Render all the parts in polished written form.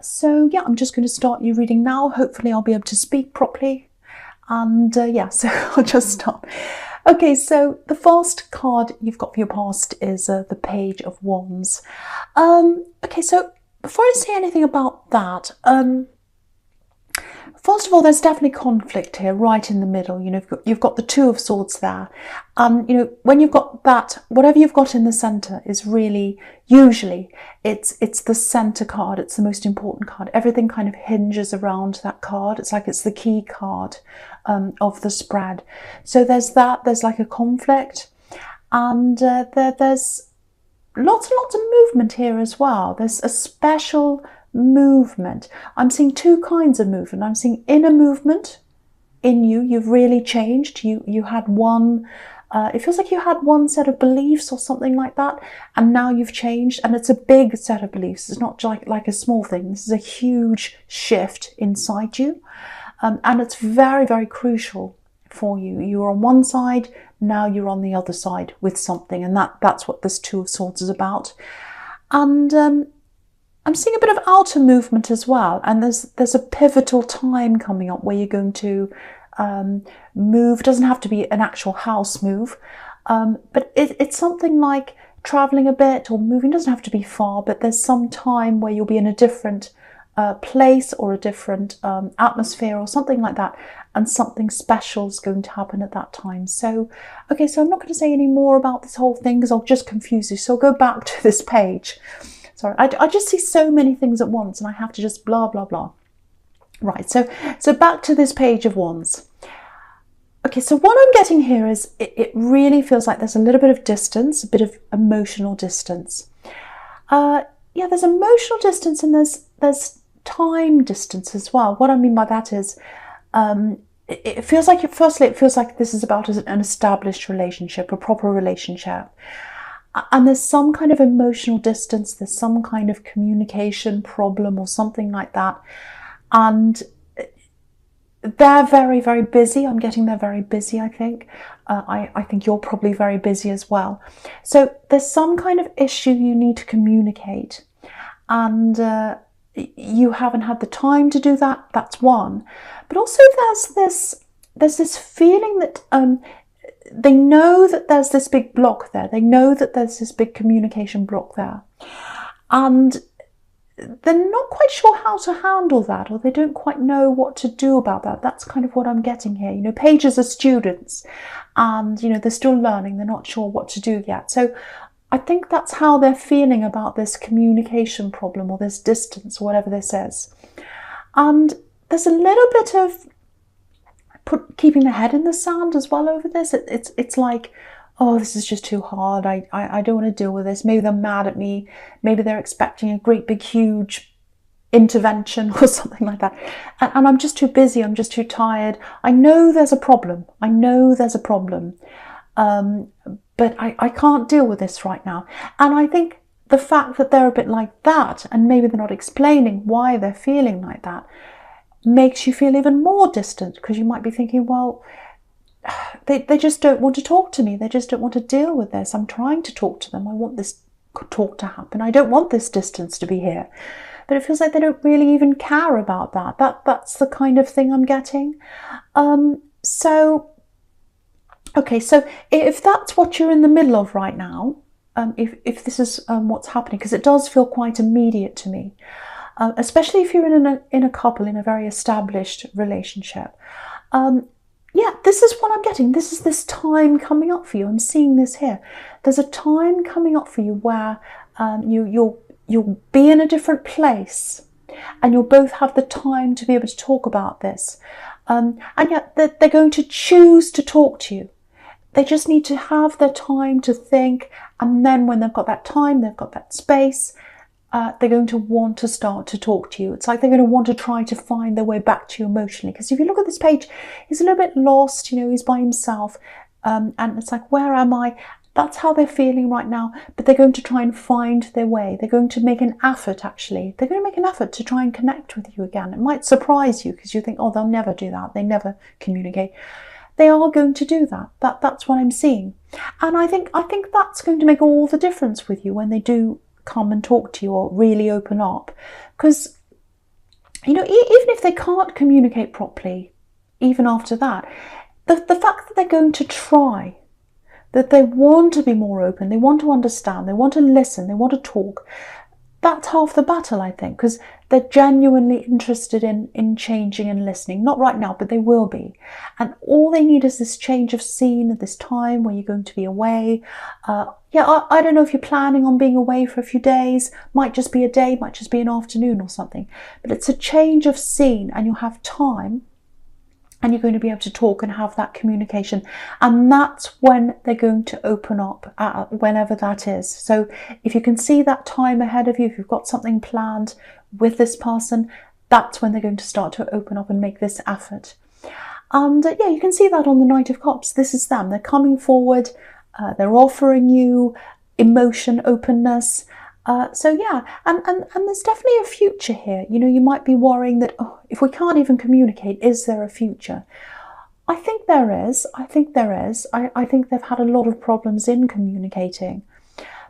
So yeah, I'm just going to start you reading now. Hopefully I'll be able to speak properly. And yeah, so I'll just start. Okay, so the first card you've got for your past is the Page of Wands. Okay, so before I say anything about that, first of all, there's definitely conflict here, right in the middle. You know, you've got the Two of Swords there. You know, when you've got that, whatever you've got in the centre is really, usually, it's the centre card. It's the most important card. Everything kind of hinges around that card. It's like it's the key card of the spread. So there's that. There's like a conflict, and there's lots and lots of movement here as well. There's a special movement. I'm seeing two kinds of movement. I'm seeing inner movement in you. You've really changed. You had one, it feels like you had one set of beliefs or something like that, and now you've changed, and it's a big set of beliefs. It's not like a small thing. This is a huge shift inside you, and it's very, very crucial for you. You're on one side, now you're on the other side with something, and that's what this Two of Swords is about. And I'm seeing a bit of outer movement as well, and there's a pivotal time coming up where you're going to move. It doesn't have to be an actual house move, but it's something like traveling a bit or moving. It doesn't have to be far, but there's some time where you'll be in a different place or a different atmosphere or something like that, and something special is going to happen at that time. So, okay, so I'm not going to say any more about this whole thing because I'll just confuse you. So I'll go back to this page. Sorry, I just see so many things at once and I have to just blah, blah, blah. Right, so back to this Page of Wands. Okay, so what I'm getting here is it really feels like there's a little bit of distance, a bit of emotional distance. Yeah, there's emotional distance and there's time distance as well. What I mean by that is it feels like, firstly, it feels like this is about an established relationship, a proper relationship. And there's some kind of emotional distance, there's some kind of communication problem or something like that. And they're very, very busy. I'm getting they're very busy, I think. I think you're probably very busy as well. So there's some kind of issue you need to communicate. And you haven't had the time to do that. That's one. But also there's this feeling that they know that there's this big block there. They know that there's this big communication block there. And they're not quite sure how to handle that, or they don't quite know what to do about that. That's kind of what I'm getting here. You know, pages are students and, you know, they're still learning. They're not sure what to do yet. So I think that's how they're feeling about this communication problem or this distance or whatever this is. And there's a little bit of keeping the head in the sand as well over this. It's like, oh, this is just too hard. I don't want to deal with this. Maybe they're mad at me. Maybe they're expecting a great big huge intervention or something like that. And I'm just too busy. I'm just too tired. I know there's a problem. I know there's a problem. But I can't deal with this right now. And I think the fact that they're a bit like that, and maybe they're not explaining why they're feeling like that, makes you feel even more distant, because you might be thinking, well, they just don't want to talk to me. They just don't want to deal with this. I'm trying to talk to them. I want this talk to happen. I don't want this distance to be here. But it feels like they don't really even care about that. That's the kind of thing I'm getting. So, okay, so if that's what you're in the middle of right now, if this is what's happening, because it does feel quite immediate to me, especially if you're in a couple, in a very established relationship. Yeah, this is what I'm getting. This is this time coming up for you. I'm seeing this here. There's a time coming up for you where you'll be in a different place, and you'll both have the time to be able to talk about this. And yet they're going to choose to talk to you. They just need to have their time to think, and then when they've got that time, they've got that space, they're going to want to start to talk to you. It's like they're going to want to try to find their way back to you emotionally. Because if you look at this page, he's a little bit lost, you know, he's by himself. And it's like, where am I? That's how they're feeling right now. But they're going to try and find their way. They're going to make an effort, actually. They're going to make an effort to try and connect with you again. It might surprise you because you think, oh, they'll never do that. They never communicate. They are going to do that. That's what I'm seeing. And I think that's going to make all the difference with you when they do come and talk to you or really open up, because you know, even if they can't communicate properly, even after that, the fact that they're going to try, that they want to be more open, they want to understand, they want to listen, they want to talk, that's half the battle, I think, because they're genuinely interested in changing and listening. Not right now, but they will be. And all they need is this change of scene at this time where you're going to be away. I don't know if you're planning on being away for a few days. Might just be a day, might just be an afternoon or something. But it's a change of scene, and you'll have time, and you're going to be able to talk and have that communication. And that's when they're going to open up, whenever that is. So if you can see that time ahead of you, if you've got something planned with this person, that's when they're going to start to open up and make this effort. And yeah, you can see that on the Knight of Cups. This is them. They're coming forward. They're offering you emotion, openness. So yeah, and there's definitely a future here. You know, you might be worrying that, oh, if we can't even communicate, is there a future? I think there is. I think there is. I think they've had a lot of problems in communicating.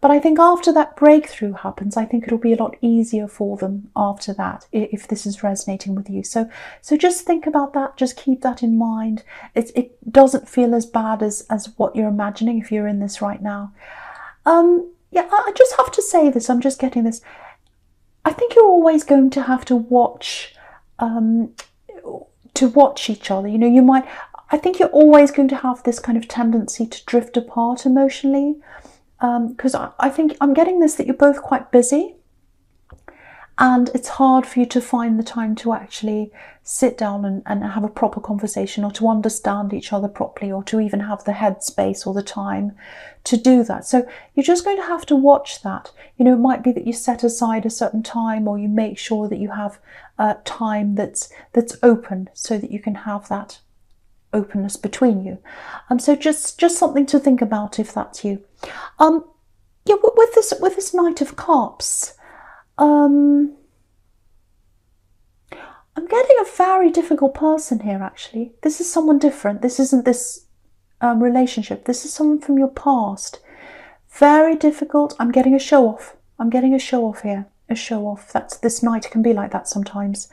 But I think after that breakthrough happens, I think it'll be a lot easier for them after that, if this is resonating with you. So just think about that. Just keep that in mind. It doesn't feel as bad as what you're imagining if you're in this right now. Yeah, I just have to say this. I'm just getting this. I think you're always going to have to watch each other. You know, I think you're always going to have this kind of tendency to drift apart emotionally. Because I think I'm getting this, that you're both quite busy, and it's hard for you to find the time to actually sit down and have a proper conversation, or to understand each other properly, or to even have the headspace or the time to do that. So you're just going to have to watch that. You know, it might be that you set aside a certain time, or you make sure that you have time that's open, so that you can have that openness between you. So just something to think about if that's you. Yeah, with this Knight of Cups, I'm getting a very difficult person here, actually. This is someone different. This isn't this relationship. This is someone from your past. Very difficult. I'm getting a show off. I'm getting a show off here. A show off. This Knight can be like that sometimes.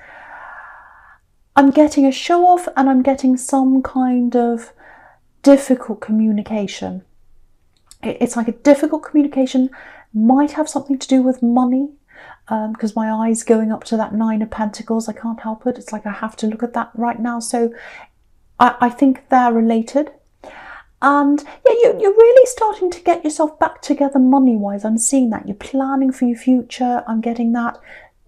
I'm getting a show off, and I'm getting some kind of difficult communication. It's like a difficult communication, might have something to do with money, because my eye's going up to that Nine of Pentacles. I can't help it. It's like I have to look at that right now. So I think they're related. And yeah, you're really starting to get yourself back together money-wise. I'm seeing that. You're planning for your future. I'm getting that.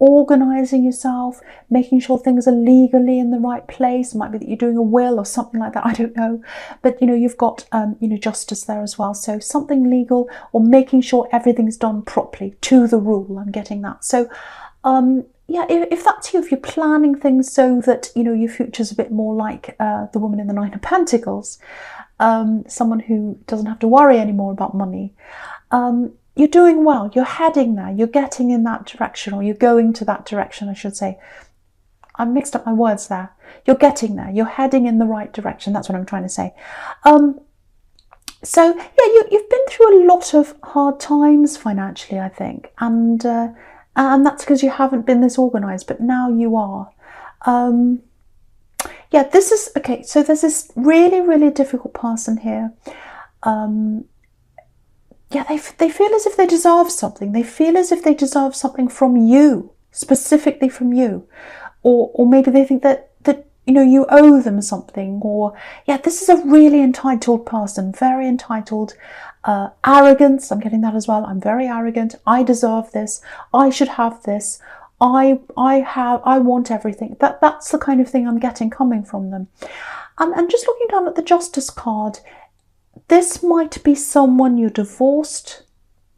Organising yourself, making sure things are legally in the right place. It might be that you're doing a will or something like that, I don't know. But you know, you've got justice there as well. So something legal, or making sure everything's done properly to the rule. I'm getting that. So yeah, if that's you, if you're planning things so that you know your future's a bit more like the woman in the Nine of Pentacles, someone who doesn't have to worry anymore about money. You're doing well, you're heading there, you're getting in that direction, or you're going to that direction, I should say. I mixed up my words there. You're getting there, you're heading in the right direction, that's what I'm trying to say. So yeah, you've been through a lot of hard times financially, I think, and that's because you haven't been this organised, but now you are. Yeah, this is, okay, so there's this really, really difficult person here. Yeah, they feel as if they deserve something. They feel as if they deserve something from you, specifically from you. Or maybe they think that you know, you owe them something. Or, yeah, this is a really entitled person, very entitled. Arrogance, I'm getting that as well. I'm very arrogant. I deserve this. I should have this. I want everything. That's the kind of thing I'm getting coming from them. And just looking down at the Justice card, this might be someone you're divorced,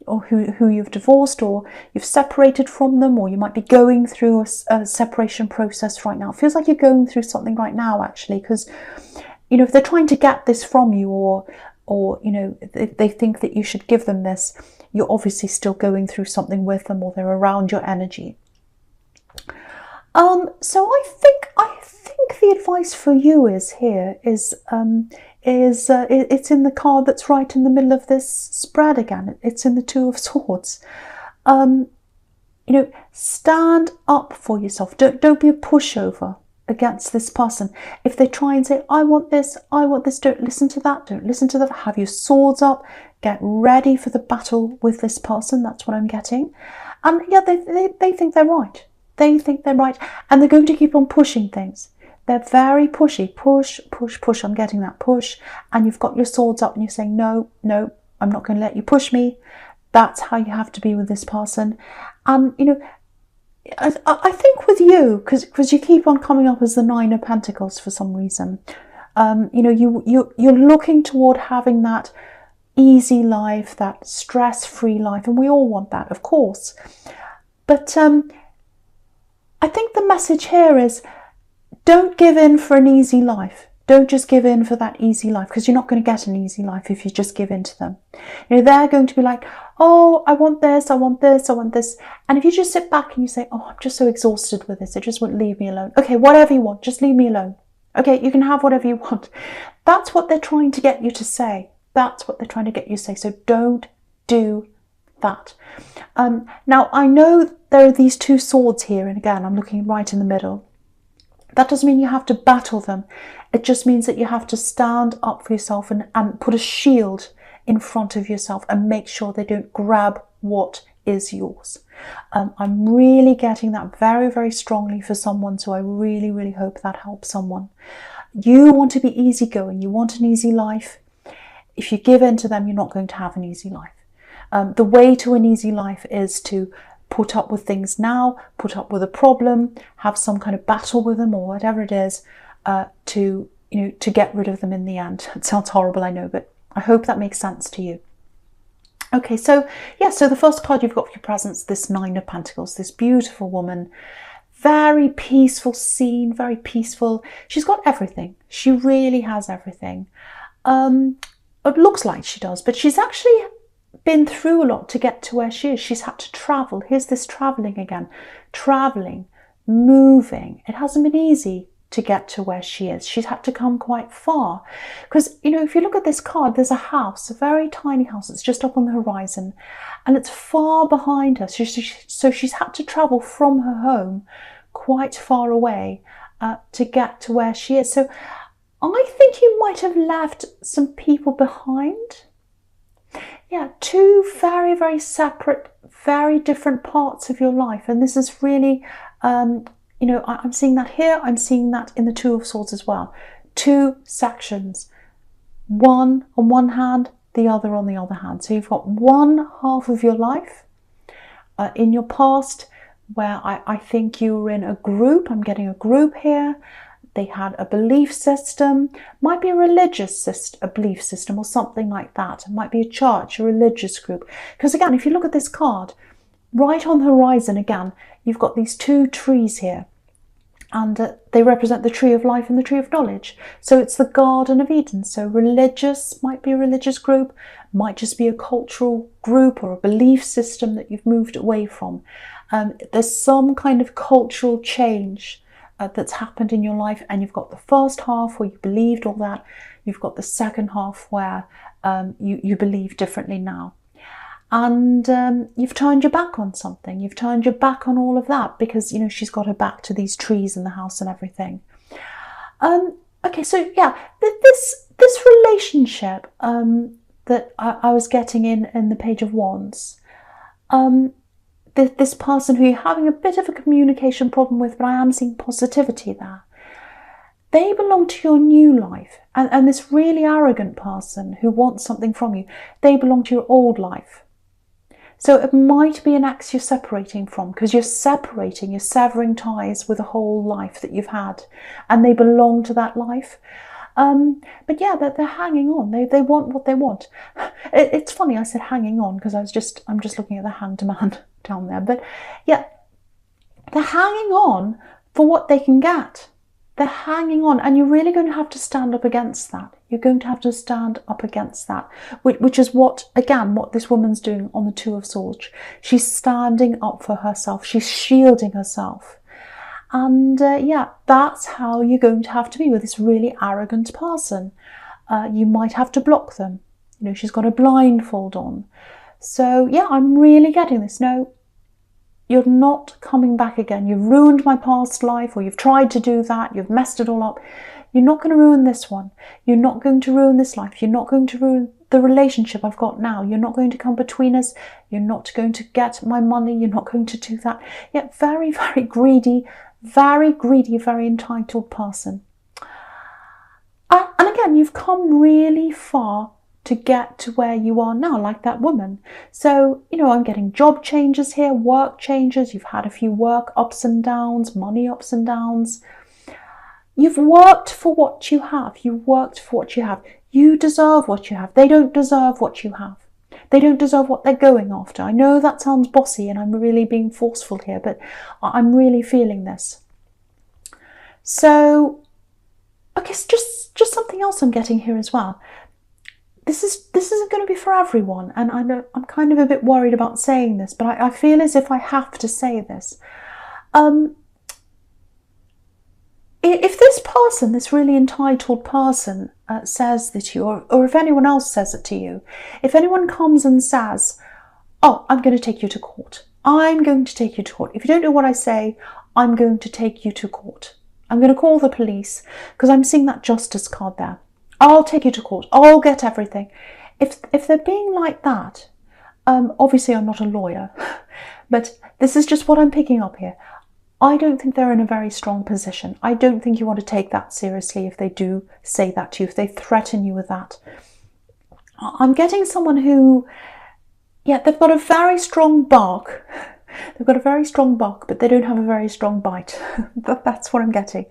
or who you've divorced, or you've separated from them, or you might be going through a separation process right now. It feels like you're going through something right now, actually, because, you know, if they're trying to get this from you, or you know, they think that you should give them this, you're obviously still going through something with them, or they're around your energy. So I think the advice for you is it's in the card that's right in the middle of this spread again. It's in the Two of Swords. stand up for yourself. Don't be a pushover against this person. If they try and say, I want this, don't listen to that, don't listen to that. Have your swords up, get ready for the battle with this person. That's what I'm getting. And yeah, they think they're right. They think they're right. And they're going to keep on pushing things. They're very pushy. Push, push, push. I'm getting that push. And you've got your swords up and you're saying, no, I'm not going to let you push me. That's how you have to be with this person. And, I think with you, because you keep on coming up as the Nine of Pentacles for some reason, you're looking toward having that easy life, that stress-free life, and we all want that, of course. But I think the message here is, don't give in for an easy life. Don't just give in for that easy life, because you're not going to get an easy life if you just give in to them. They're going to be like, oh, I want this, I want this, I want this. And if you just sit back and you say, oh, I'm just so exhausted with this, it just won't leave me alone. Okay, whatever you want, just leave me alone. Okay, you can have whatever you want. That's what they're trying to get you to say. That's what they're trying to get you to say. So don't do that. Now, I know there are these two swords here, and again, I'm looking right in the middle. That doesn't mean you have to battle them. It just means that you have to stand up for yourself and put a shield in front of yourself and make sure they don't grab what is yours. I'm really getting that very, very strongly for someone, so I really, really hope that helps someone. You want to be easygoing. You want an easy life. If you give in to them, you're not going to have an easy life. The way to an easy life is to put up with things now, put up with a problem, have some kind of battle with them or whatever it is, to get rid of them in the end. It sounds horrible, I know, but I hope that makes sense to you. Okay, so yeah, so the first card you've got for your presence, this Nine of Pentacles, this beautiful woman, very peaceful scene, very peaceful. She's got everything. She really has everything. It looks like she does, but she's actually been through a lot to get to where she is. She's had to travel. Here's this traveling again. Traveling, moving. It hasn't been easy to get to where she is. She's had to come quite far. Because, if you look at this card, there's a house, a very tiny house. It's just up on the horizon. And it's far behind her. So she's had to travel from her home quite far away to get to where she is. So I think you might have left some people behind. Yeah, two very, very separate, very different parts of your life. And this is really, I'm seeing that here. I'm seeing that in the Two of Swords as well. Two sections. One on one hand, the other on the other hand. So you've got one half of your life in your past where I think you were in a group. I'm getting a group here. They had a belief system, might be a religious a belief system or something like that. It might be a church, a religious group. Because again, if you look at this card, right on the horizon again, you've got these two trees here. And they represent the tree of life and the tree of knowledge. So it's the Garden of Eden. So religious, might be a religious group, might just be a cultural group or a belief system that you've moved away from. There's some kind of cultural change that's happened in your life, and you've got the first half where you believed all that. You've got the second half where you believe differently now. And you've turned your back on something. You've turned your back on all of that because, she's got her back to these trees in the house and everything. Okay, so yeah, this relationship that I was getting in the Page of Wands, this person who you're having a bit of a communication problem with, but I am seeing positivity there. They belong to your new life. And this really arrogant person who wants something from you, they belong to your old life. So it might be an ex you're separating from, because you're severing ties with a whole life that you've had, and they belong to that life. But yeah, they're hanging on. They want what they want. It's funny I said hanging on because I'm just looking at the Hanged Man down there. But yeah, they're hanging on for what they can get. They're hanging on, and you're really going to have to stand up against that. You're going to have to stand up against that, which is what this woman's doing on the Two of Swords. She's standing up for herself. She's shielding herself. And yeah, that's how you're going to have to be with this really arrogant person. You might have to block them. She's got a blindfold on. So yeah, I'm really getting this. No, You're not coming back again. You've ruined my past life, or you've tried to do that. You've messed it all up. You're not going to ruin this one. You're not going to ruin this life. You're not going to ruin the relationship I've got now. You're not going to come between us. You're not going to get my money. You're not going to do that. Yet very, very greedy, very entitled person. And again, you've come really far to get to where you are now, like that woman. So, you know, I'm getting job changes here, work changes. You've had a few work ups and downs, money ups and downs. You've worked for what you have. You worked for what you have. You deserve what you have. They don't deserve what you have. They don't deserve what they're going after. I know that sounds bossy and I'm really being forceful here, but I'm really feeling this. So, okay, so just something else I'm getting here as well. This isn't going to be for everyone, and I know I'm kind of a bit worried about saying this, but I feel as if I have to say this. If this person, this really entitled person, says that to you, or if anyone else says it to you, if anyone comes and says, oh, I'm going to take you to court. I'm going to take you to court. If you don't know what I say, I'm going to take you to court. I'm going to call the police because I'm seeing that justice card there. I'll take you to court. I'll get everything. If they're being like that, obviously I'm not a lawyer, but this is just what I'm picking up here. I don't think they're in a very strong position. I don't think you want to take that seriously if they do say that to you, if they threaten you with that. I'm getting someone who, yeah, they've got a very strong bark. They've got a very strong bark, but they don't have a very strong bite. That's what I'm getting.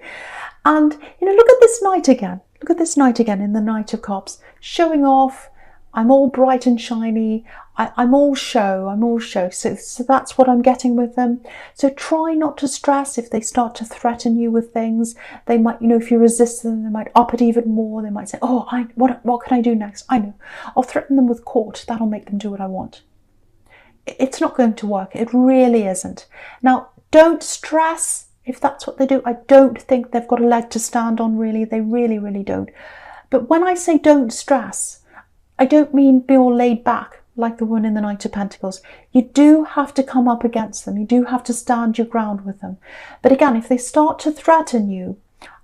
And, you know, look at this knight again. Look at this knight again in the Knight of Cups, showing off. I'm all bright and shiny. I'm all show. So that's what I'm getting with them. So try not to stress if they start to threaten you with things. They might, you know, if you resist them, they might up it even more. They might say, oh, what can I do next? I know. I'll threaten them with court. That'll make them do what I want. It's not going to work. It really isn't. Now, don't stress if that's what they do. I don't think they've got a leg to stand on, really. They really, really don't. But when I say don't stress, I don't mean be all laid back like the one in the Knight of Pentacles. You do have to come up against them. You do have to stand your ground with them. But again, if they start to threaten you,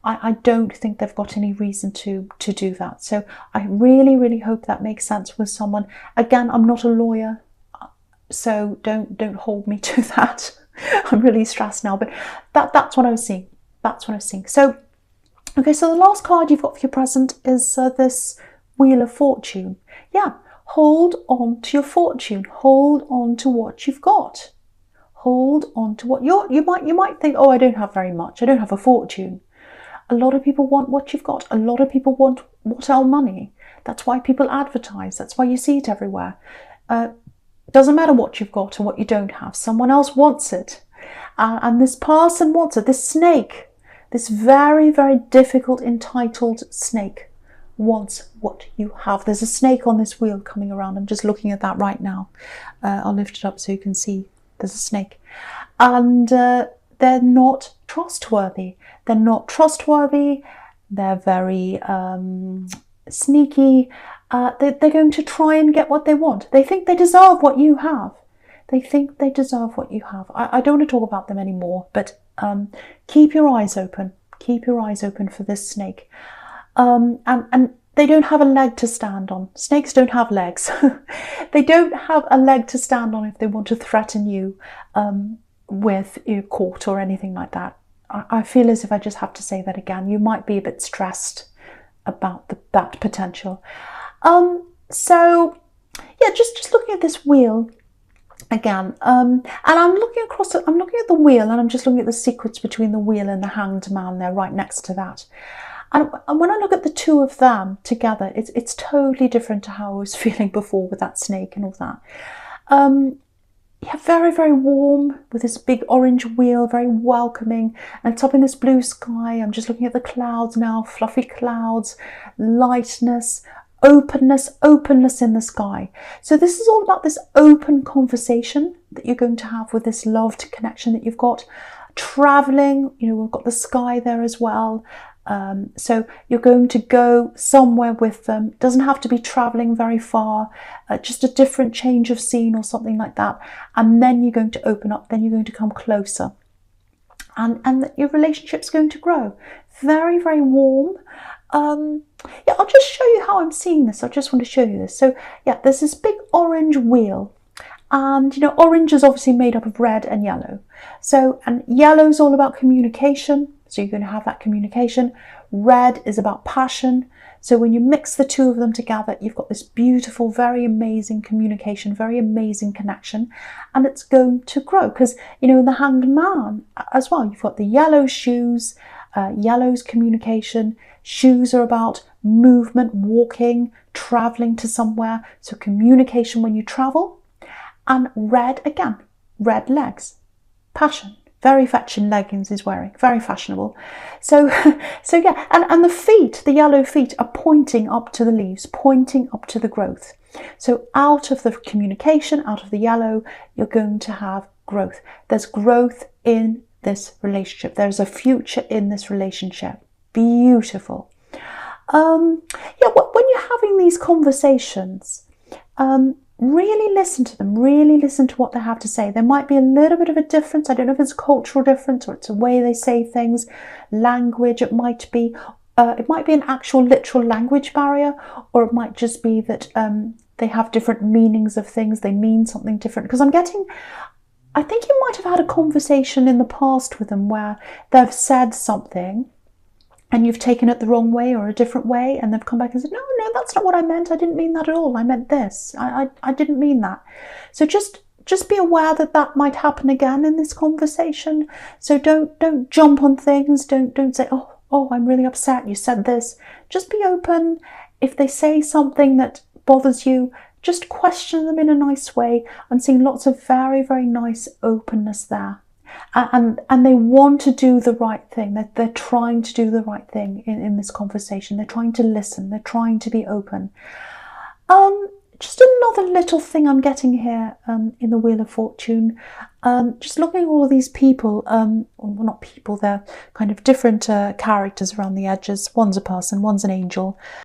I don't think they've got any reason to do that. So I really, really hope that makes sense with someone. Again, I'm not a lawyer, so don't hold me to that. I'm really stressed now, but that's what I was seeing. That's what I was seeing. So, okay, so the last card you've got for your present is this Wheel of Fortune. Yeah, hold on to your fortune. Hold on to what you've got. Hold on to what you might think, oh, I don't have very much. I don't have a fortune. A lot of people want what you've got. A lot of people want our money. That's why people advertise. That's why you see it everywhere. Doesn't matter what you've got or what you don't have. Someone else wants it. And this person wants it. This snake, this very, very difficult, entitled snake wants what you have. There's a snake on this wheel coming around. I'm just looking at that right now. I'll lift it up so you can see there's a snake. And they're not trustworthy. They're not trustworthy. They're very sneaky. They're going to try and get what they want. They think they deserve what you have. They think they deserve what you have. I don't want to talk about them anymore, but keep your eyes open. Keep your eyes open for this snake. And they don't have a leg to stand on. Snakes don't have legs. They don't have a leg to stand on if they want to threaten you with court or anything like that. I feel as if I just have to say that again. You might be a bit stressed about that potential. So yeah, just looking at this wheel again, and I'm looking at the wheel, and I'm just looking at the sequence between the wheel and the Hanged Man there right next to that. And when I look at the two of them together, it's totally different to how I was feeling before with that snake and all that. Yeah, very, very warm with this big orange wheel, very welcoming. And it's up in this blue sky. I'm just looking at the clouds now, fluffy clouds, lightness, openness in the sky. So this is all about this open conversation that you're going to have with this loved connection that you've got. Traveling, you know, we've got the sky there as well. So you're going to go somewhere with them. It doesn't have to be traveling very far, just a different change of scene or something like that. And then you're going to open up, then you're going to come closer. And your relationship's going to grow. Very, very warm. Yeah, I'll just show you how I'm seeing this. I just want to show you this. So yeah, there's this big orange wheel. And you know, orange is obviously made up of red and yellow. So, and yellow's all about communication. So you're going to have that communication. Red is about passion. So when you mix the two of them together, you've got this beautiful, very amazing communication, very amazing connection, and it's going to grow. Because, you know, in the Hanged Man as well, you've got the yellow shoes, yellow's communication. Shoes are about movement, walking, traveling to somewhere. So communication when you travel. And red, again, red legs, passion. Very fetching leggings he's wearing, very fashionable. So yeah, and the feet, the yellow feet, are pointing up to the leaves, pointing up to the growth. So out of the communication, out of the yellow, you're going to have growth. There's growth in this relationship. There's a future in this relationship. Beautiful. Yeah, when you're having these conversations, really listen to them, really listen to what they have to say. There might be a little bit of a difference. I don't know if it's a cultural difference or it's a way they say things, language. It might be an actual literal language barrier, or it might just be that they have different meanings of things. They mean something different. Because I think you might have had a conversation in the past with them where they've said something and you've taken it the wrong way or a different way, and they've come back and said, no, that's not what I meant. I didn't mean that at all. I meant this. I didn't mean that. So just be aware that might happen again in this conversation. So don't jump on things. Don't say, oh, I'm really upset. You said this. Just be open. If they say something that bothers you, just question them in a nice way. I'm seeing lots of very, very nice openness there. And they want to do the right thing. They're trying to do the right thing in this conversation. They're trying to listen. They're trying to be open. Just another little thing I'm getting here in the Wheel of Fortune. Just looking at all of these people. Well, not people. They're kind of different characters around the edges. One's a person. One's an angel.